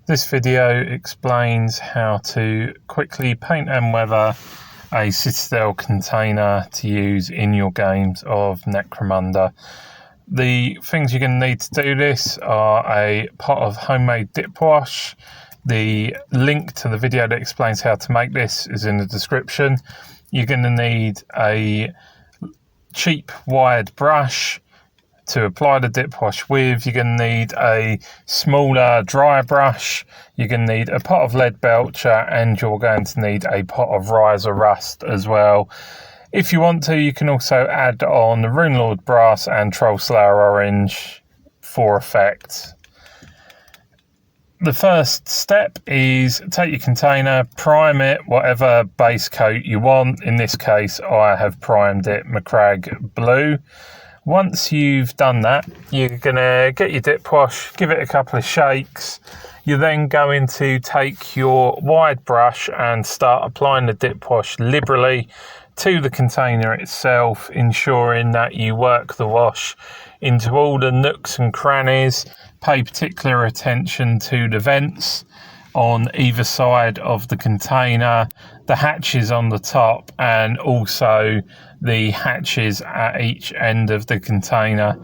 This video explains how to quickly paint and weather a Citadel container to use in your games of Necromunda. The things you're going to need to do this are a pot of homemade dip wash. The link to the video that explains how to make this is in the description. You're going to need a cheap wired brush to apply the dip wash with. You're going to need a smaller dry brush, you're going to need a pot of lead belcher, and you're going to need a pot of riser rust as well. If you want to, you can also add on the Rune Lord brass and Troll Slayer orange for effect. The first step is take your container, prime it whatever base coat you want. In this case I have primed it Macragge blue. Once you've done that, you're going to get your dip wash, give it a couple of shakes. You're then going to take your wide brush and start applying the dip wash liberally to the container itself, ensuring that you work the wash into all the nooks and crannies. Pay particular attention to the vents on either side of the container, the hatches on the top, and also the hatches at each end of the container.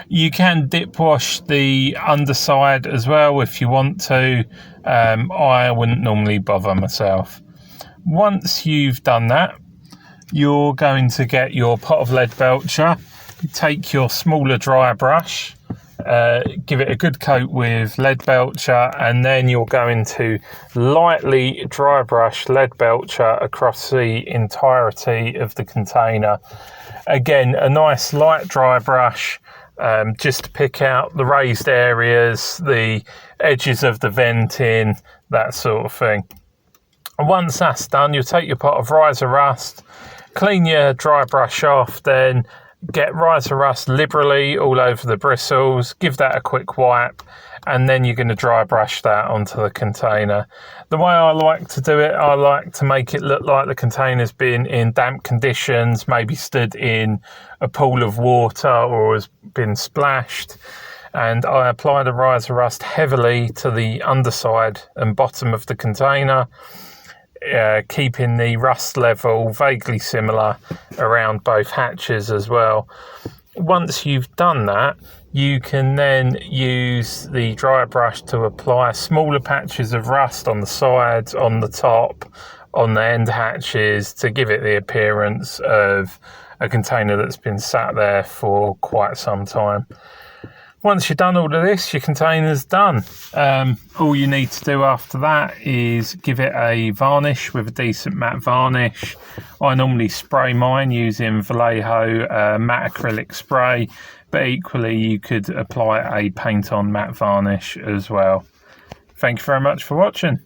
You can dip wash the underside as well if you want to. I wouldn't normally bother myself. Once you've done that, you're going to get your pot of lead belcher, take your smaller dry brush, give it a good coat with lead belcher, and then you're going to lightly dry brush lead belcher across the entirety of the container. Again, a nice light dry brush, just to pick out the raised areas, the edges of the venting, that sort of thing. And once that's done, you'll take your pot of riser rust, clean your dry brush off, then get riser rust liberally all over the bristles, give that a quick wipe, and then you're going to dry brush that onto the container. The way I like to do it, I like to make it look like the container's been in damp conditions, maybe stood in a pool of water or has been splashed, and I apply the riser rust heavily to the underside and bottom of the container, keeping the rust level vaguely similar around both hatches as well. Once you've done that, you can then use the dry brush to apply smaller patches of rust on the sides, on the top, on the end hatches, to give it the appearance of a container that's been sat there for quite some time. Once you've done all of this, your container's done. All you need to do after that is give it a varnish with a decent matte varnish. I normally spray mine using Vallejo matte acrylic spray, but equally you could apply a paint on matte varnish as well. Thank you very much for watching.